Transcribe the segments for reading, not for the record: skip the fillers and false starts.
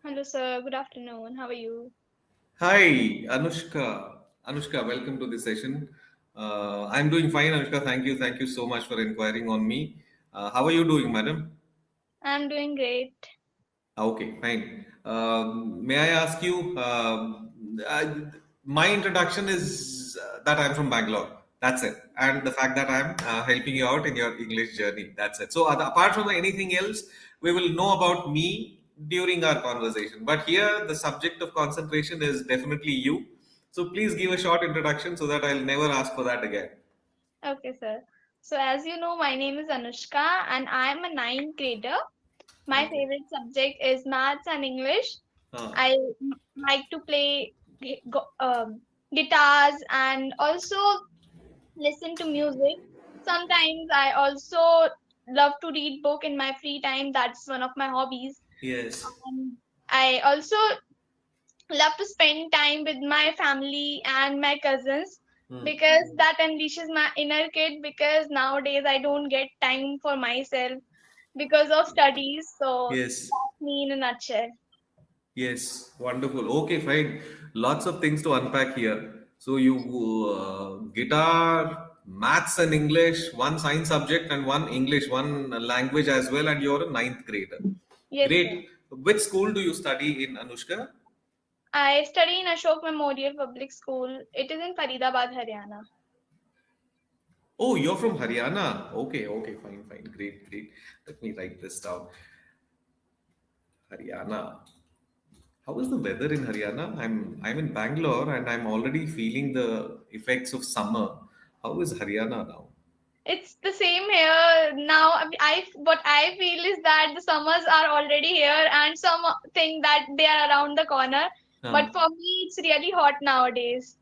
Hello, sir. Good afternoon. How are you? Hi, Anushka. Anushka, welcome to this session. I'm doing fine, Anushka. Thank you. Thank you so much for inquiring on me. How are you doing, madam? I'm doing great. Okay, fine. May I ask you? My introduction is that I'm from Bangalore. That's it, and the fact that I'm helping you out in your English journey. That's it. So, apart from anything else, we will know about me during our conversation. But here, the subject of concentration is definitely you. So, please give a short introduction so that I'll never ask for that again. Okay, sir. So, as you know, my name is Anushka and I'm a ninth grader. My Okay. favorite subject is maths and English. Uh, I like to play guitars and also listen to music. Sometimes I also love to read book in my free time. That's one of my hobbies. yes. I also love to spend time with my family and my cousins Hmm. because that unleashes my inner kid because nowadays I don't get time for myself because of studies. So Yes. that's me in a nutshell. Yes, wonderful. Okay, fine. Lots of things to unpack here. So you guitar, maths and English, one science subject and one English, one language as well, and you're a ninth grader. Yes, sir. Great. Which school do you study in, Anushka? I study in Ashok Memorial Public School. It is in Faridabad, Haryana. Oh, you're from Haryana. Okay, okay, fine, fine. Great, great. Let me write this down. Haryana. How is the weather in Haryana? I'm in Bangalore and I'm already feeling the effects of summer. How is Haryana now? It's the same here now. What I feel is that the summers are already here, and some think that they are around the corner. But Huh. for me, it's really hot nowadays.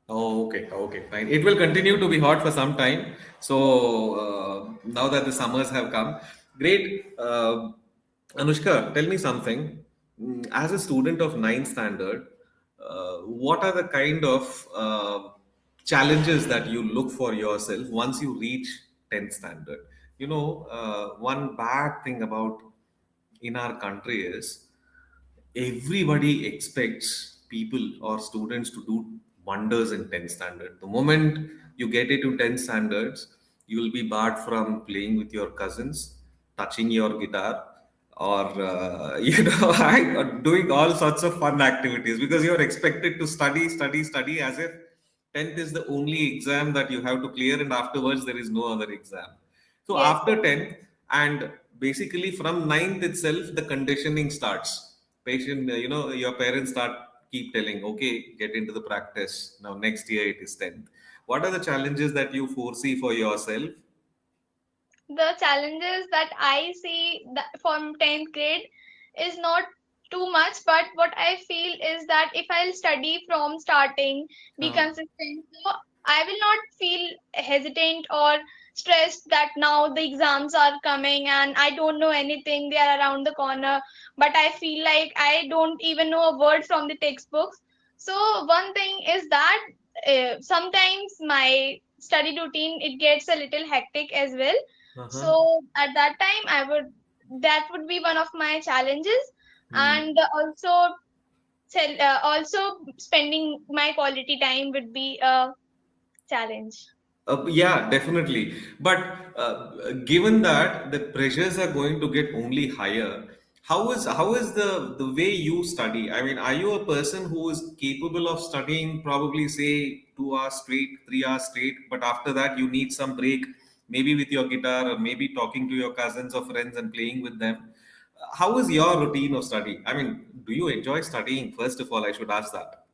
Oh, okay, okay, fine. It will continue to be hot for some time. So now that the summers have come, great. Anushka, tell me something. As a student of ninth standard, what are the kind of challenges that you look for yourself once you reach 10th standard? One bad thing about in our country is everybody expects people or students to do wonders in 10th standard. The moment you get into 10th standards, you will be barred from playing with your cousins, touching your guitar, or or doing all sorts of fun activities because you're expected to study, study, study as if 10th is the only exam that you have to clear, and afterwards there is no other exam. So Yes, after sir. 10th, and basically from ninth itself, the conditioning starts. Patient, your parents start keep telling, okay, get into the practice. Now next year it is 10th. What are the challenges that you foresee for yourself? The challenges that I see that from 10th grade is not too much, but what I feel is that if I'll study from starting, be Uh, consistent, so I will not feel hesitant or stressed that now the exams are coming and I don't know anything, they are around the corner, but I feel like I don't even know a word from the textbooks. So one thing is that sometimes my study routine it gets a little hectic as well, uh-huh. so at that time, that would be one of my challenges, Hmm. and also spending my quality time would be a challenge. Yeah, definitely. But given that the pressures are going to get only higher, how is the way you study? I mean, are you a person who is capable of studying probably say 2 hours straight, 3 hours straight, but after that you need some break, maybe with your guitar or maybe talking to your cousins or friends and playing with them? How is your routine of study? I mean, do you enjoy studying? First of all, I should ask that.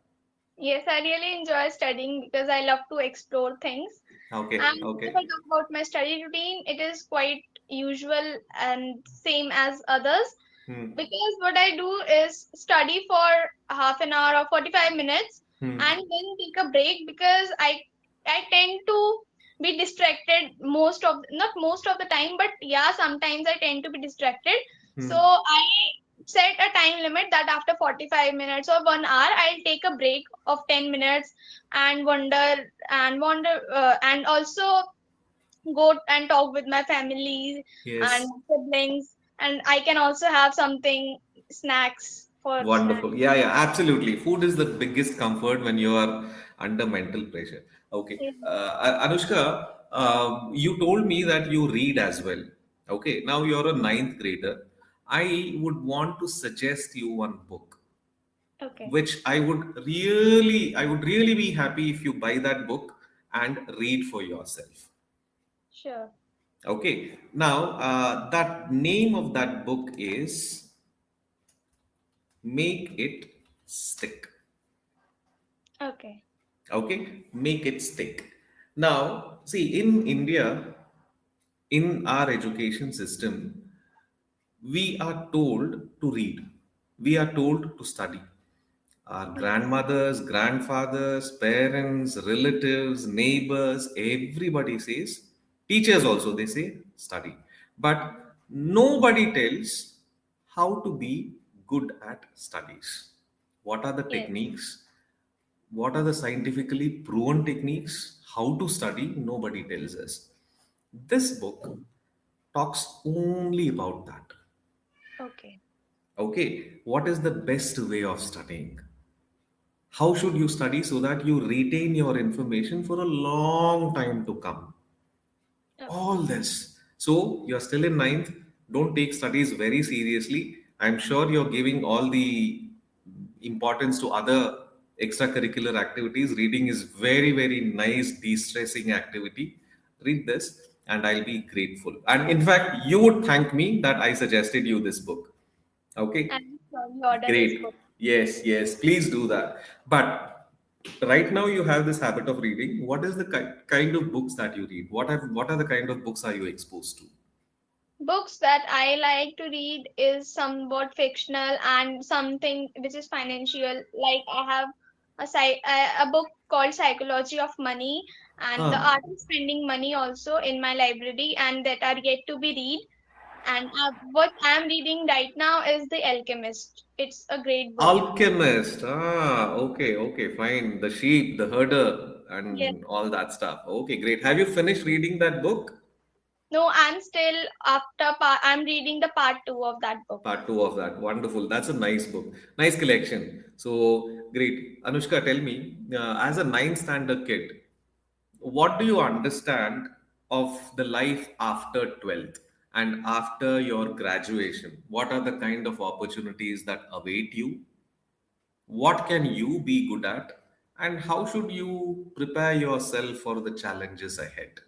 Yes, I really enjoy studying because I love to explore things. Okay, And if I okay. talk about my study routine, it is quite usual and same as others Hmm. because what I do is study for half an hour or 45 minutes Hmm. and then take a break because I tend to be distracted most of not most of the time, but yeah, sometimes I tend to be distracted. So Hmm. I set a time limit that after 45 minutes or 1 hour I'll take a break of 10 minutes and wander and also go and talk with my family and Yes. siblings, and I can also have something snacks for snack. Wonderful. Yeah, yeah, absolutely. Food is the biggest comfort when you are under mental pressure. Okay. Yeah. Anushka, you told me that you read as well. Okay. Now you're a ninth grader. I would suggest you one book, Okay. which I would really be happy if you buy that book and read for yourself. Sure. Okay. Now, that name of that book is Make It Stick. Okay. Okay, make it stick. Now, see, in India, in our education system, we are told to read, we are told to study. Our Okay. grandmothers, grandfathers, parents, relatives, neighbors, everybody says, teachers also, they say, study. But nobody tells how to be good at studies. What are the Yes. techniques? What are the scientifically proven techniques? How to study? Nobody tells us. This book talks only about that. Okay. Okay, what is the best way of studying? How should you study so that you retain your information for a long time to come? Okay. All this. So you're still in ninth. Don't take studies very seriously. I'm sure you're giving all the importance to other extracurricular activities. Reading is very, very nice de-stressing activity. Read this and I'll be grateful, and in fact you would thank me that I suggested you this book. Okay. I'm sure you order this Great. book. Yes, yes, please do that. But right now you have this habit of reading. What is the kind of books that you read? What are the kind of books are you exposed to? Books that I like to read is somewhat fictional and something which is financial. Like I have a book called Psychology of Money and The Huh. Art of Spending Money also in my library, and that are yet to be read. And what I'm reading right now is The Alchemist. It's a great book. Alchemist. Ah, okay, okay, fine. The sheep, the herder, Yes. and all that stuff. Okay, great. Have you finished reading that book? No, I'm still I'm reading the part two of that book. Part two of that. Wonderful. That's a nice book. Nice collection. So great. Anushka, tell me, as a ninth standard kid, what do you understand of the life after 12th and after your graduation? What are the kind of opportunities that await you? What can you be good at? And how should you prepare yourself for the challenges ahead?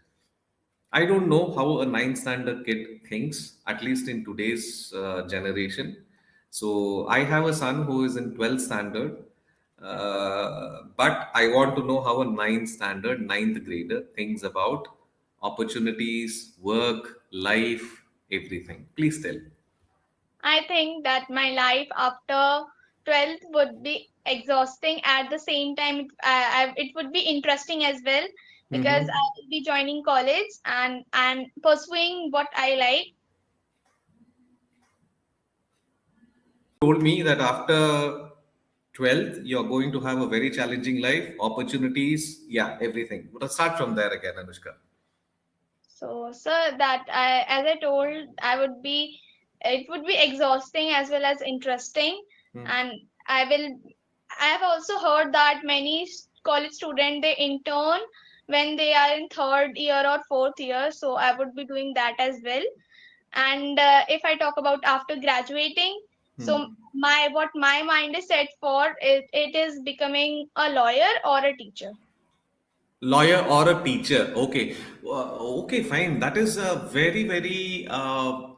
I don't know how a ninth standard kid thinks, at least in today's generation. So I have a son who is in 12th standard, but I want to know how a ninth standard, ninth grader thinks about opportunities, work, life, everything. Please tell. I think that my life after 12th would be exhausting. At the same time, it would be interesting as well because Mm-hmm. I will be joining college and pursuing what I like. Told me that after 12th, you're going to have a very challenging life, opportunities, yeah, everything. But let's start from there again, Anushka. So, sir, as I told, it would be exhausting as well as interesting. Hmm. And I will, I have also heard that many college students they intern when they are in third year or fourth year. So I would be doing that as well. And if I talk about after graduating, so Hmm. what my mind is set for it is becoming a lawyer or a teacher. Lawyer or a teacher. Okay. Okay, fine. That is a very, very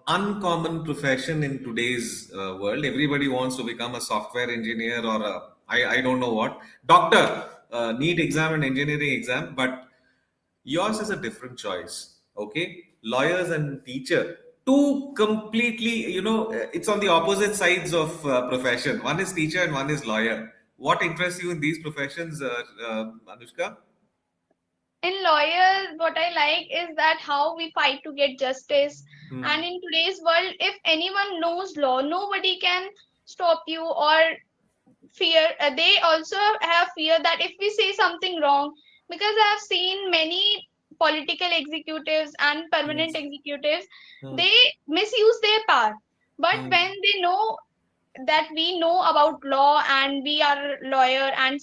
uncommon profession in today's world. Everybody wants to become a software engineer or I don't know what. Doctor, need exam and engineering exam, but yours is a different choice. Okay. Lawyers and teacher. Two completely, it's on the opposite sides of profession. One is teacher and one is lawyer. What interests you in these professions, Anushka? In lawyers, what I like is that how we fight to get justice. And Hmm. in today's world, if anyone knows law, nobody can stop you or fear. They also have fear that if we say something wrong, because I have seen many political executives and permanent Yes. executives, Huh. they misuse their power. But Huh. when they know that we know about law and we are lawyer, and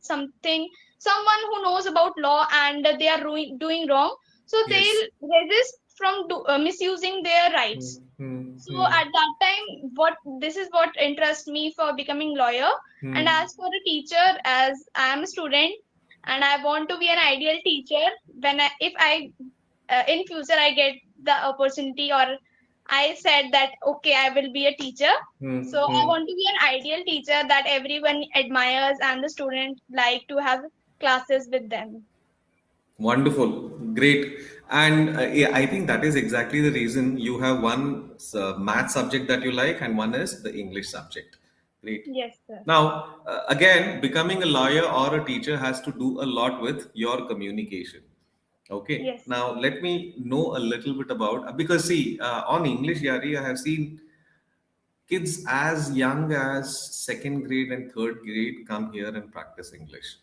something, someone who knows about law and they are doing wrong, so Yes. they'll resist from misusing their rights. Hmm. Hmm. So Hmm. at that time, what this is what interests me for becoming lawyer. And Hmm. as for a teacher, as I am a student and I want to be an ideal teacher, when if I in future I get the opportunity, or I said that okay, I will be a teacher. Hmm. So I Hmm. want to be an ideal teacher that everyone admires and the student like to have classes with them. Wonderful, great, and yeah, I think that is exactly the reason you have one math subject that you like, and one is the English subject. Great. Yes, sir. Now, again, becoming a lawyer or a teacher has to do a lot with your communication. Okay. Yes. Now, let me know a little bit about, because see, on English Yari, I have seen kids as young as second grade and third grade come here and practice English.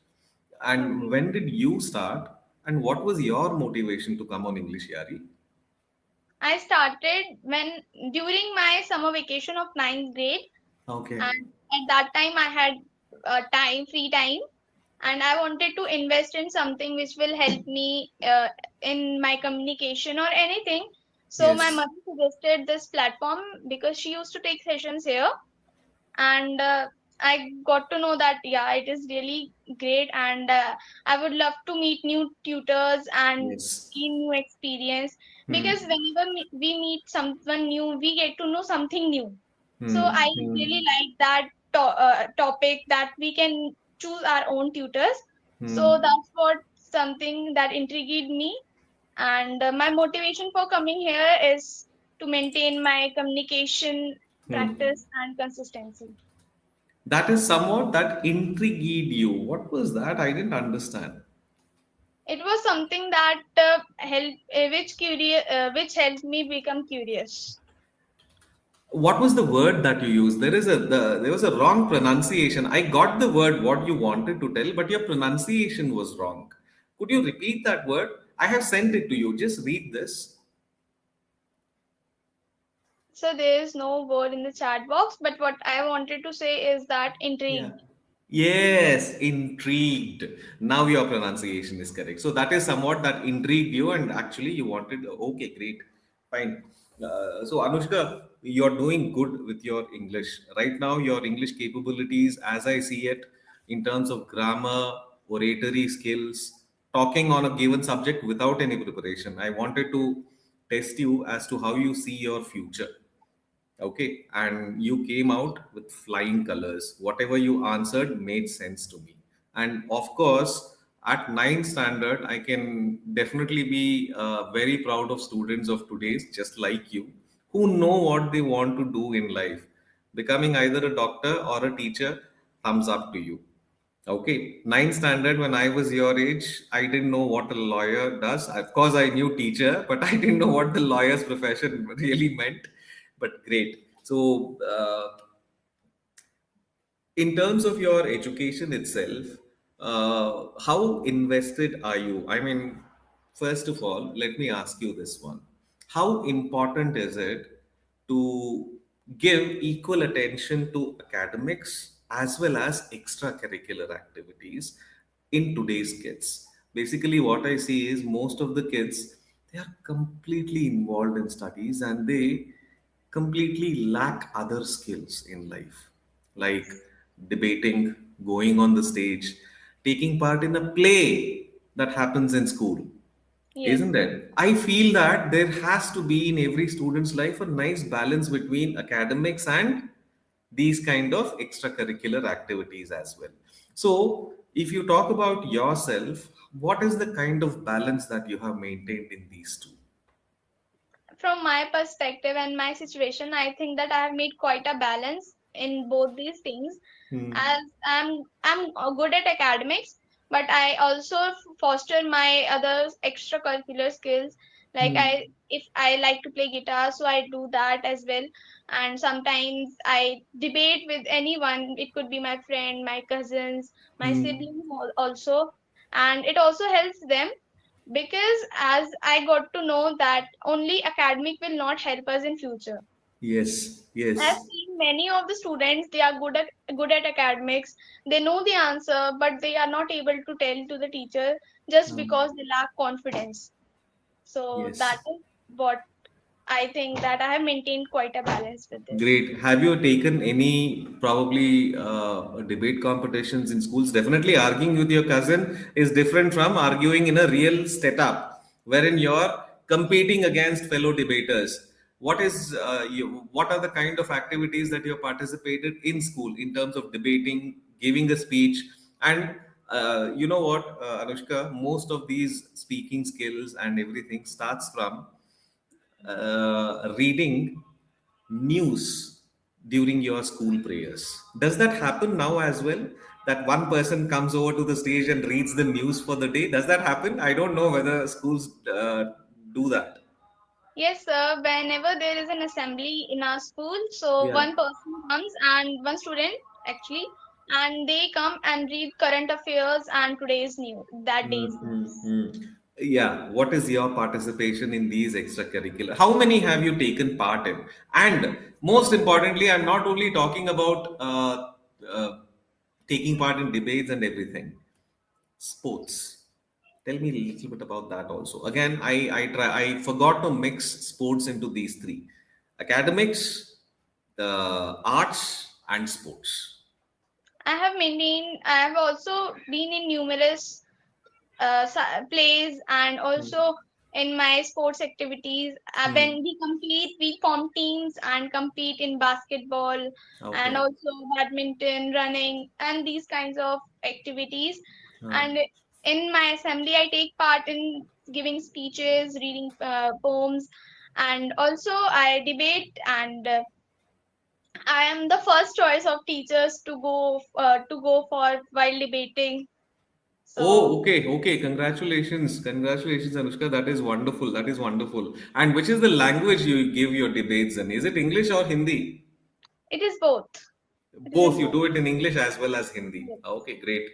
And Okay. when did you start? And what was your motivation to come on English Yari? I started when during my summer vacation of ninth grade, Okay. and at that time I had free time, and I wanted to invest in something which will help me in my communication or anything. So my Yes. mother suggested this platform because she used to take sessions here, and I got to know that yeah, it is really great, and I would love to meet new tutors and Yes. gain new experience, Hmm. because whenever we meet someone new, we get to know something new. So Hmm. I Hmm. really like that topic that we can choose our own tutors. So Hmm. that's what something that intrigued me, and my motivation for coming here is to maintain my communication Hmm. practice and consistency. That is somewhat that intrigued you. What was that? I didn't understand. It was something that which helped me become curious. What was the word that you used? There was a wrong pronunciation. I got the word what you wanted to tell, but your pronunciation was wrong. Could you repeat that word? I have sent it to you. Just read this. So there is no word in the chat box, but what I wanted to say is that Yeah. intrigued. Yes, intrigued. Now your pronunciation is correct. So that is somewhat that intrigued you, and actually you wanted. Okay, great, fine. So Anushka, you're doing good with your English right now. Your English capabilities, as I see it, in terms of grammar, oratory skills, talking on a given subject without any preparation. I wanted to test you as to how you see your future. Okay, and you came out with flying colors. Whatever you answered made sense to me. And of course, at ninth standard, I can definitely be very proud of students of today's, just like you, who know what they want to do in life. Becoming either a doctor or a teacher, thumbs up to you. Okay, ninth standard, when I was your age, I didn't know what a lawyer does. Of course, I knew teacher, but I didn't know what the lawyer's profession really meant. But great. So, in terms of your education itself, how invested are you? I mean, first of all, let me ask you this one. How important is it to give equal attention to academics as well as extracurricular activities in today's kids? Basically, what I see is most of the kids, they are completely involved in studies and they completely lack other skills in life, like debating, going on the stage, taking part in a play that happens in school. Yes, Isn't it? I feel that there has to be in every student's life a nice balance between academics and these kind of extracurricular activities as well. So, if you talk about yourself, what is the kind of balance that you have maintained in these two? from my perspective and my situation, I think that I have made quite a balance in both these things. Hmm. As I'm good at academics, but I also foster my other extracurricular skills. Like Hmm. if I like to play guitar, so I do that as well. And sometimes I debate with anyone. It could be my friend, my cousins, my Hmm. siblings also, and it also helps them, because as I got to know that only academic will not help us in future. Yes, I've yes. many of the students, they are good at academics. They know the answer, but they are not able to tell to the teacher just because they lack confidence. So that Yes. is what I think, that I have maintained quite a balance with this. Great. Have you taken any probably debate competitions in schools? Definitely, arguing with your cousin is different from arguing in a real setup, wherein you're competing against fellow debaters. What are the kind of activities that you have participated in school in terms of debating, giving a speech, and you know what, Anushka, most of these speaking skills and everything starts from reading news during your school prayers. Does that happen now as well? That one person comes over to the stage and reads the news for the day? Does that happen? I don't know whether schools do that. Yes, sir. Whenever there is an assembly in our school, so Yeah. one person comes and one student actually, and they come and read current affairs and today's news, that day's news. Mm-hmm. Yeah. What is your participation in these extracurricular? How many have you taken part in? And most importantly, I'm not only talking about taking part in debates and everything. Sports. Tell me a little bit about that also. Again, I forgot to mix sports into these three: academics, arts, and sports. I have also been in numerous plays, and also in my sports activities. Hmm. When we compete, we form teams and compete in basketball and Okay. also badminton, running, and these kinds of activities. Huh. And in my assembly, I take part in giving speeches, reading poems, and also I debate, and I am the first choice of teachers to go for while debating. So Oh, okay, okay. Congratulations, congratulations, Anushka. That is wonderful. That is wonderful. And which is the language you give your debates in? Is it English or Hindi? it is both. It is Both, in you both. do it in English as well as Hindi. Yes. Okay, great.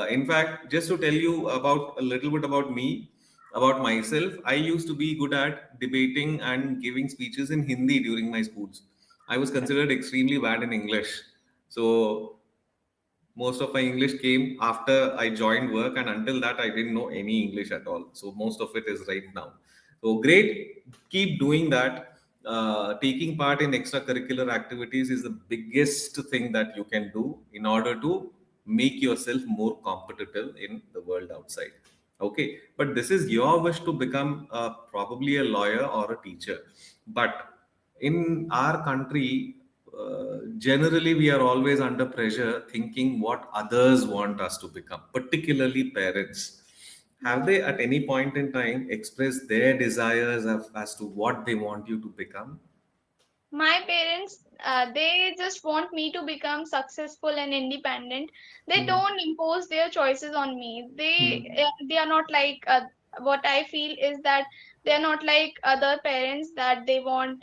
In fact, just to tell you about a little bit about me, about myself, I used to be good at debating and giving speeches in Hindi during my schools. I was considered extremely bad in English. So most of my English came after I joined work, and until that I didn't know any English at all, so most of it is right now. So great, keep doing that. Taking part in extracurricular activities is the biggest thing that you can do in order to make yourself more competitive in the world outside. Okay, but this is your wish to become probably a lawyer or a teacher. But in our country, generally we are always under pressure thinking what others want us to become, particularly parents. Have Yes. they at any point in time expressed their desires as to what they want you to become? My parents, they just want me to become successful and independent. They Hmm. don't impose their choices on me. Hmm. They are not like, what I feel is that they are not like other parents, that they want,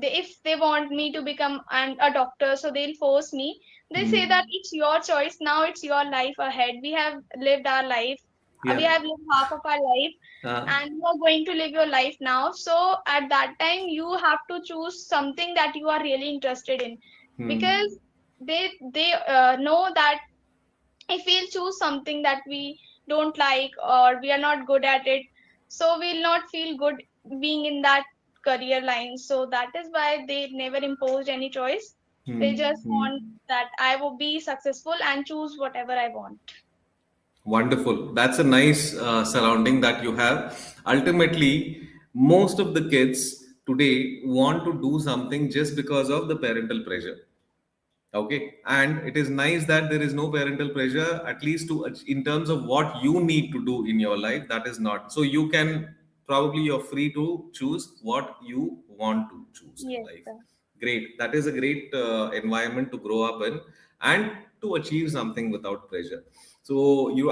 if they want me to become a doctor, so they'll force me. They say that Hmm. it's your choice now, it's your life ahead. We have lived our life. We Yeah. have lived half of our life, Uh, and you are going to live your life now. So at that time, you have to choose something that you are really interested in, hmm. because they know that if we'll choose something that we don't like or we are not good at it, so we'll not feel good being in that career line. So that is why they never imposed any choice. They Hmm. just Hmm. want that I will be successful and choose whatever I want. Wonderful. That's a nice surrounding that you have. Ultimately, most of the kids today want to do something just because of the parental pressure. Okay, and it is nice that there is no parental pressure, at least in terms of what you need to do in your life. That is not so. You can probably you're free to choose what you want to choose in Yes, life. sir. Great. That is a great environment to grow up in and to achieve something without pressure. So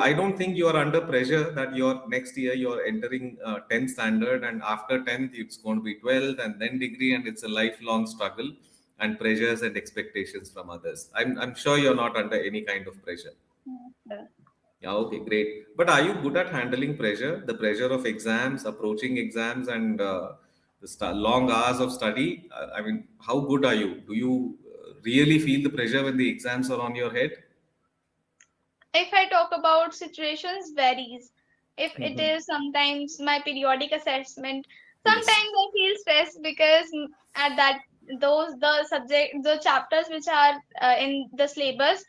I don't think you are under pressure that your next year you're entering 10th standard, and after 10th it's going to be 12th and then degree, and it's a lifelong struggle and pressures and expectations from others. I'm sure you're not under any kind of pressure. Yes, sir. Yeah, okay, great. But are you good at handling pressure, the pressure of exams, approaching exams, and long hours of study? I mean, how good are you? Do you really feel the pressure when the exams are on your head? If I talk about situations, varies. If it is sometimes my periodic assessment, Yes. sometimes I feel stressed because at that those the subject the chapters which are in the syllabus,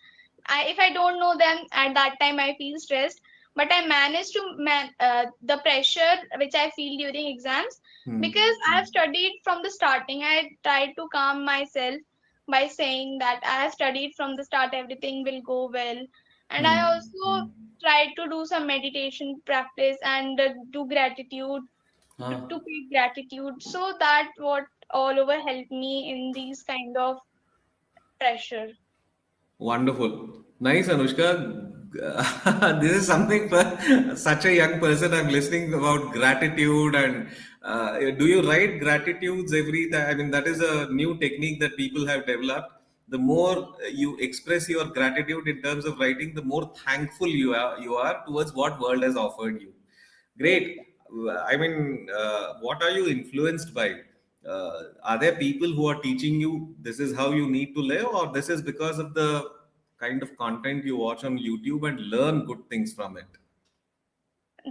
if I don't know them at that time, I feel stressed. But I manage to the pressure which I feel during exams because I have studied from the starting. I tried to calm myself by saying that I have studied from the start, everything will go well. And I also try to do some meditation practice and do gratitude, to pay gratitude, so that what all over help me in these kind of pressure. Wonderful. Nice, Anushka. This is something for such a young person. I'm listening about gratitude and do you write gratitudes every time? I mean, that is a new technique that people have developed. The more you express your gratitude in terms of writing, the more thankful you are towards what world has offered you. Great. I mean, what are you influenced by? Are there people who are teaching you this is how you need to live, or this is because of the kind of content you watch on YouTube and learn good things from it?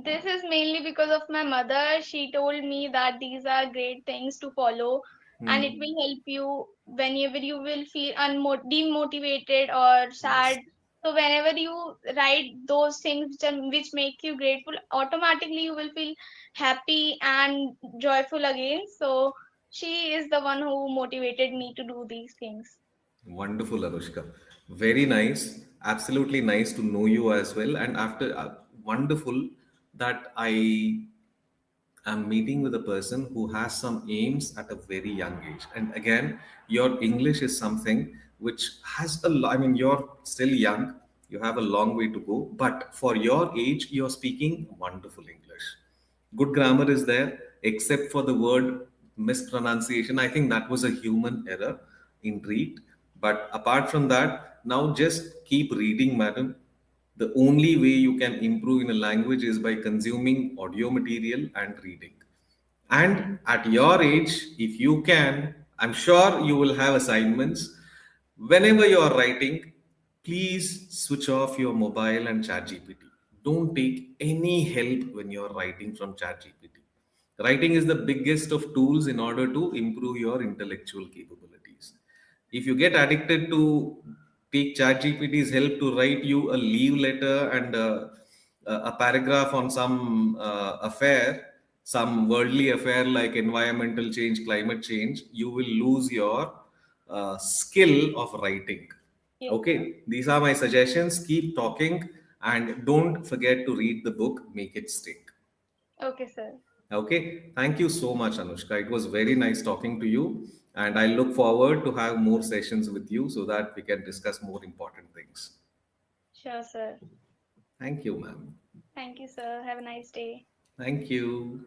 This is mainly because of my mother. She told me that these are great things to follow and it will help you whenever you will feel demotivated or Yes. sad. So whenever you write those things which make you grateful, automatically you will feel happy and joyful again. So she is the one who motivated me to do these things. Wonderful, Anushka. Very nice. Absolutely nice to know you as well. And after wonderful that I'm meeting with a person who has some aims at a very young age. And again, your English is something which has I mean, you're still young, you have a long way to go, but for your age, you're speaking wonderful English. Good grammar is there, except for the word mispronunciation. I think that was a human error in read. But apart from that, now just keep reading, madam. The only way you can improve in a language is by consuming audio material and reading. And at your age, if you can, I'm sure you will have assignments. Whenever you are writing, please switch off your mobile and ChatGPT. Don't take any help when you're writing from ChatGPT. Writing is the biggest of tools in order to improve your intellectual capabilities. If you get addicted to take ChatGPT's help to write you a leave letter and a paragraph on some affair, some worldly affair like environmental change, climate change, you will lose your skill of writing. Yes, sir. Okay, these are my suggestions. Keep talking and don't forget to read the book, make it stick. Okay, sir. Okay, thank you so much, Anushka. It was very nice talking to you, and I look forward to have more sessions with you so that we can discuss more important things. Sure, sir. Thank you, ma'am. Thank you, sir. Have a nice day. Thank you.